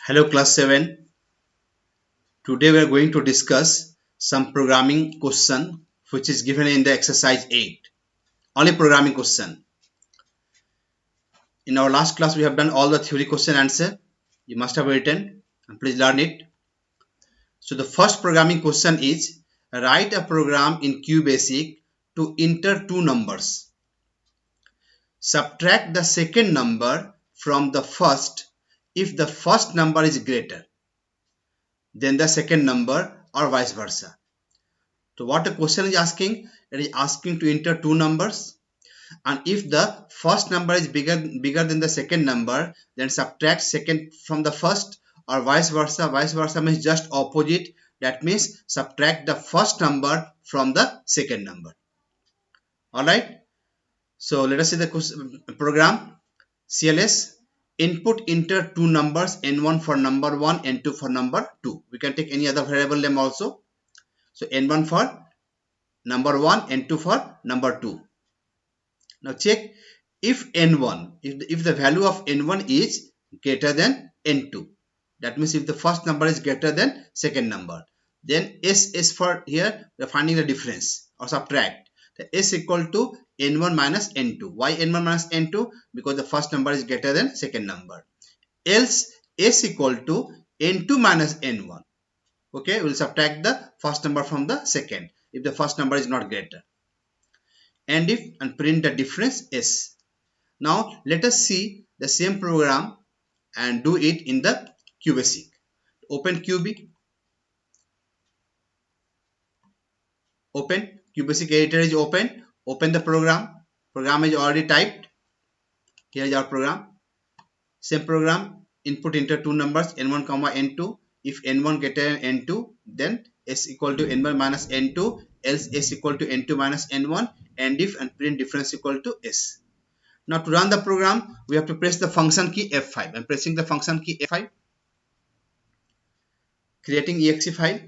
Hello class 7. Today we are going to discuss some programming question which is given in the exercise 8. Only programming question. In our last class we have done all the theory question answer. You must have written and please learn it. So the first programming question is write a program in QBasic to enter two numbers. Subtract the second number from the first if the first number is greater than the second number or vice versa. So what the question is asking? It is asking to enter two numbers, and if the first number is bigger than the second number, then subtract second from the first, or vice versa. Vice versa means just opposite. That means subtract the first number from the second number. Alright. So let us see the program. CLS input enter two numbers, n1 for number 1, n2 for number 2. We can take any other variable name also. So n1 for number 1, n2 for number 2. Now check if n1, if the value of n1 is greater than n2. That means if the first number is greater than second number, then S is for here we are finding the difference or subtract. The S equal to n1 minus n2. Why n1 minus n2? Because the first number is greater than second number. Else S equal to n2 minus n1. Okay, we will subtract the first number from the second if the first number is not greater. And if and print the difference S. Now let us see the same program and do it in the QBasic. Open QB. Open QBasic editor is open. Open the program. Program is already typed. Here is our program. Same program. Input enter two numbers n1 comma n2. If n1 greater than n2, then S equal to n1 minus n2. Else S equal to n2 minus n1. And if and print difference equal to S. Now to run the program, we have to press the function key F5. I'm pressing the function key F5. Creating exe file.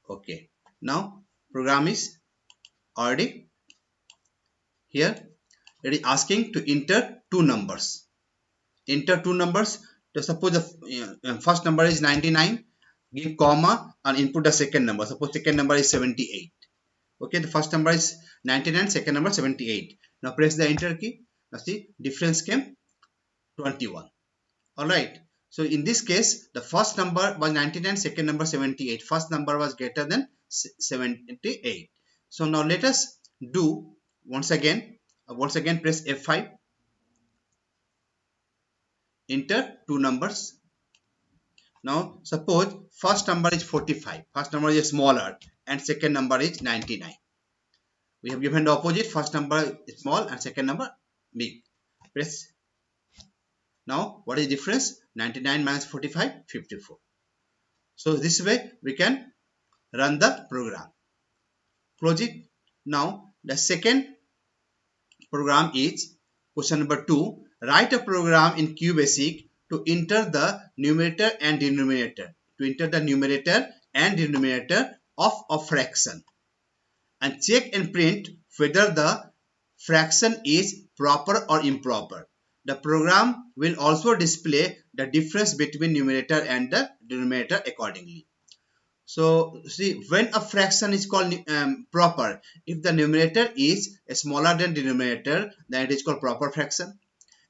Okay. Now program is already here. It is asking to enter two numbers. Enter two numbers. So suppose the first number is 99. Give comma and input the second number. Suppose second number is 78. Okay, the first number is 99, second number 78. Now press the enter key. Now see, difference came 21. Alright. So in this case, the first number was 99, second number 78. First number was greater than 78. So now let us do once again press F5. Enter two numbers. Now suppose first number is 45. First number is smaller and second number is 99. We have given the opposite. First number is small and second number big. Press. Now what is the difference? 99 minus 45, 54. So this way we can run the program. Close it. Now the second program is question number 2. Write a program in QBasic to enter the numerator and denominator. To enter the numerator and denominator of a fraction. And check and print whether the fraction is proper or improper. The program will also display the difference between numerator and the denominator accordingly. So see, when a fraction is called proper, if the numerator is smaller than denominator, then it is called proper fraction.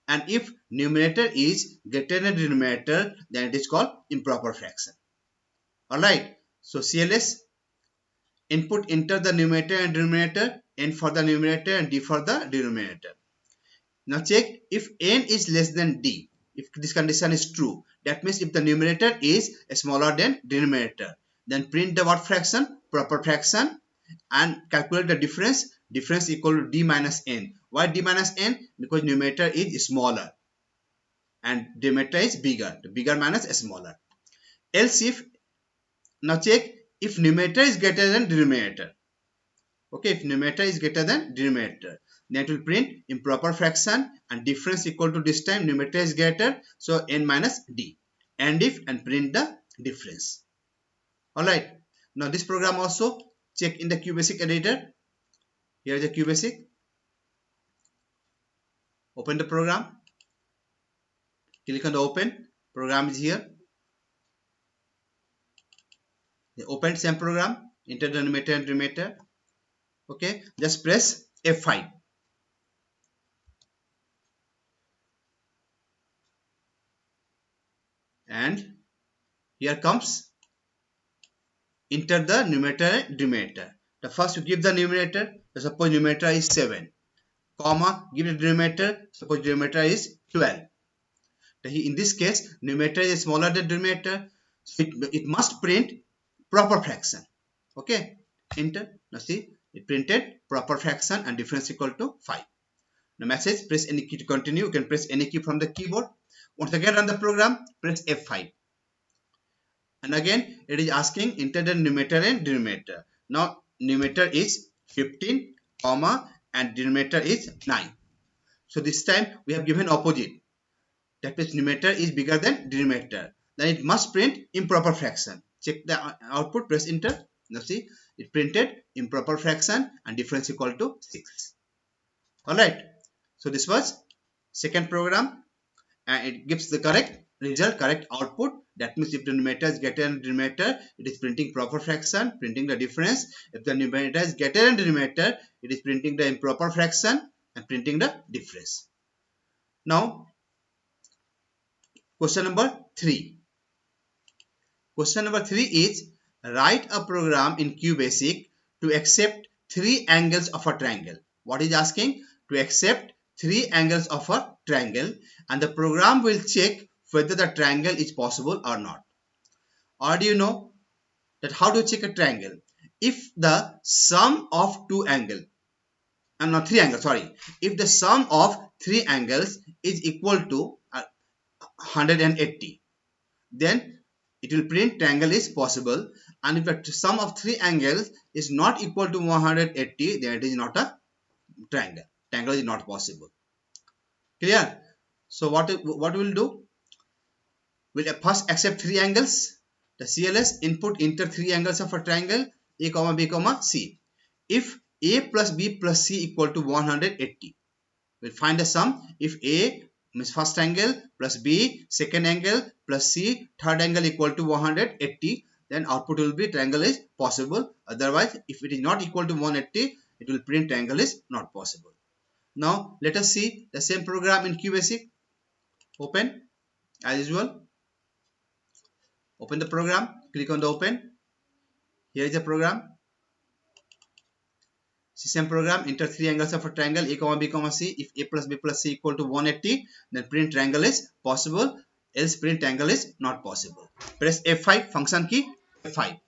And if numerator is greater than denominator, then it is called improper fraction. Alright, so CLS input enter the numerator and denominator, n for the numerator and d for the denominator. Now check if n is less than d. If this condition is true, that means if the numerator is smaller than denominator, then print the what fraction? Proper fraction, and calculate the difference. Difference equal to d minus n. Why d minus n? Because numerator is smaller and denominator is bigger. The bigger minus smaller. Else if, now check if numerator is greater than denominator. Okay, if numerator is greater than denominator, then it will print improper fraction and difference equal to this time numerator is greater, so n minus d. And if and print the difference. Alright, now this program also check in the QBasic editor. Here is the QBasic. Open the program. Click on the open. Program is here. Open same program. Enter the numerator and denominator. Okay, just press F5. And here comes enter the numerator and denominator. The first you give the numerator. Suppose numerator is 7, comma, give the denominator. Suppose denominator is 12. In this case, numerator is smaller than denominator, so it must print proper fraction. Okay, enter. Now see, it printed proper fraction and difference equal to 5. The message, press any key to continue. You can press any key from the keyboard. Once again run the program, press F5. And again it is asking enter the numerator and denominator. Now numerator is 15, comma, and denominator is 9. So this time we have given opposite. That means numerator is bigger than denominator. Then it must print improper fraction. Check the output, press enter. Now see, it printed improper fraction and difference equal to 6. Alright. So this was second program, and it gives the correct result, correct output. That means if the numerator is greater than denominator, it is printing proper fraction, printing the difference. If the numerator is greater than denominator, it is printing the improper fraction and printing the difference. Now, question number 3. Question number 3 is write a program in QBasic to accept 3 angles of a triangle. What is asking? To accept 3 angles of a triangle, and the program will check whether the triangle is possible or not. Or do you know that how to check a triangle? If the sum of 2 angles, not 3 angles, sorry. If the sum of 3 angles is equal to 180, then it will print triangle is possible. And if the sum of 3 angles is not equal to 180, then it is not a triangle. Triangle is not possible. Clear? So what we'll do? We'll first accept 3 angles. The CLS input enter 3 angles of a triangle A, B, C. If A plus B plus C equal to 180, we'll find the sum. If A means first angle plus B second angle plus C third angle equal to 180, then output will be triangle is possible. Otherwise, if it is not equal to 180, it will print triangle is not possible. Now let us see the same program in QBasic. Open as usual. Open the program, click on the open. Here is the program. Same program, enter 3 angles of a triangle A, B, C. If A plus B plus C equal to 180, then print triangle is possible, else print triangle is not possible. Press F5, function key, F5.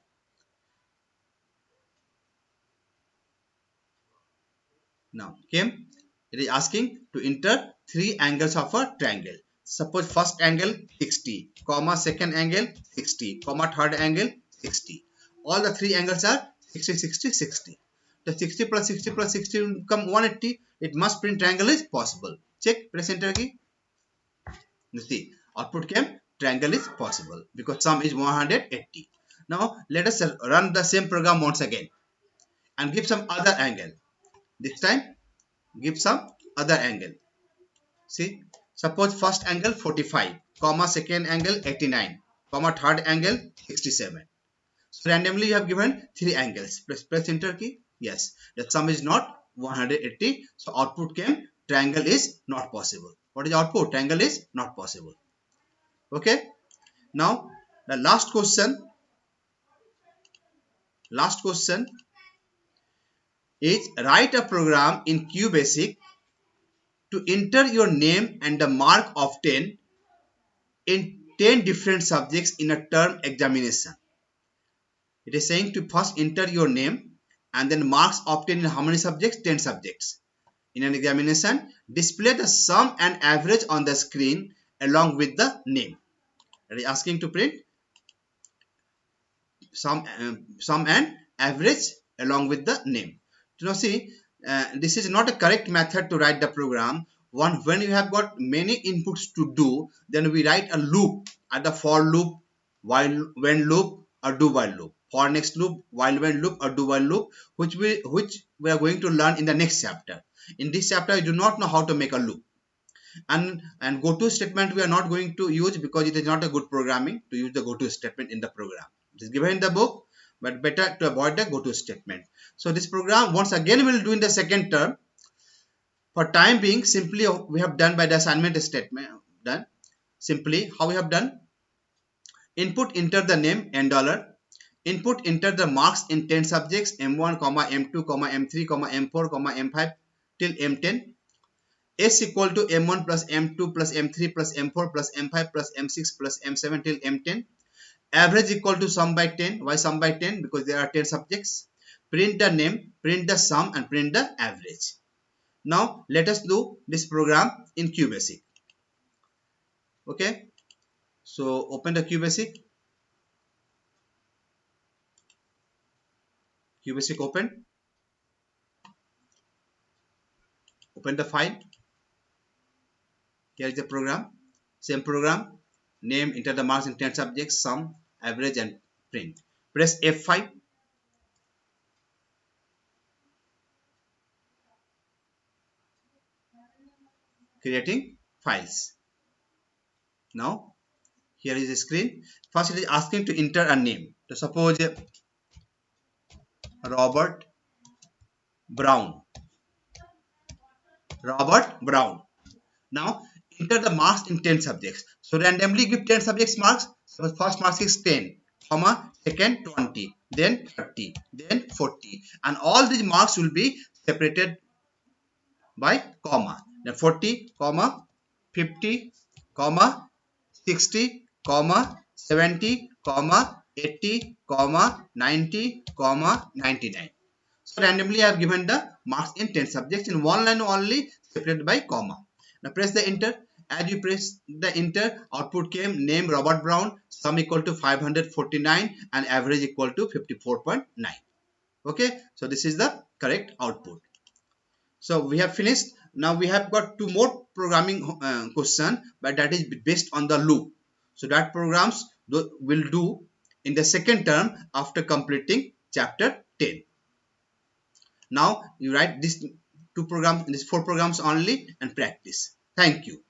Now came, it is asking to enter 3 angles of a triangle. Suppose first angle 60, comma second angle 60, comma third angle 60. All the 3 angles are 60, 60, 60. The 60 plus 60 plus 60 will become 180. It must print triangle is possible. Check, press enter key. You see, output came triangle is possible because sum is 180. Now let us run the same program once again and give some other angle. This time give some other angle. See, suppose first angle 45, comma second angle 89, comma third angle 67. So randomly you have given 3 angles. Press enter key. Yes, the sum is not 180. So output came triangle is not possible. What is output? Triangle is not possible. Okay. Now the last question. Last question is write a program in QBasic to enter your name and the mark of 10 in 10 different subjects in a term examination. It is saying to first enter your name and then marks obtained in how many subjects? 10 subjects. In an examination, display the sum and average on the screen along with the name. It is asking to print sum and average along with the name. Now see, this is not a correct method to write the program. When you have got many inputs to do, then we write a loop, either for loop, while when loop, or do while loop. For next loop, while when loop, or do while loop, which we are going to learn in the next chapter. In this chapter, I do not know how to make a loop. And goto statement we are not going to use because it is not a good programming to use the goto statement in the program. It is given in the book, but better to avoid the goto statement. So this program once again we will do in the second term. For time being, simply we have done by the assignment statement. Done simply how we have done. Input, enter the name and dollar. Input, enter the marks in 10 subjects M1, M2, M3, M4, M5 till M10. S equal to M1 plus M2 plus M3 plus M4 plus M5 plus M6 plus M7 till M10. Average equal to sum by 10. Why sum by 10? Because there are 10 subjects. Print the name, print the sum, and print the average. Now let us do this program in QBasic. Okay, so open the QBasic. QBasic open. Open the file. Here is the program. Same program. Name, enter the marks in 10 subjects, sum, average, and print. Press F5. Creating files. Now here is the screen. First it is asking to enter a name. So suppose Robert Brown. Robert Brown. Now enter the marks in 10 subjects. So randomly give 10 subjects marks. So first mark is 10, comma, second 20, then 30, then 40, and all these marks will be separated by comma. Then 40, comma, 50, comma, 60, comma, 70, comma, 80, comma, 90, comma, 99. So randomly I have given the marks in 10 subjects in one line only, separated by comma. Now press the enter. As you press the enter, output came name Robert Brown, sum equal to 549 and average equal to 54.9. Okay, so this is the correct output. So we have finished. Now we have got two more programming question, but that is based on the loop. So that programs will do in the second term after completing chapter 10. Now you write these four programs only and practice. Thank you.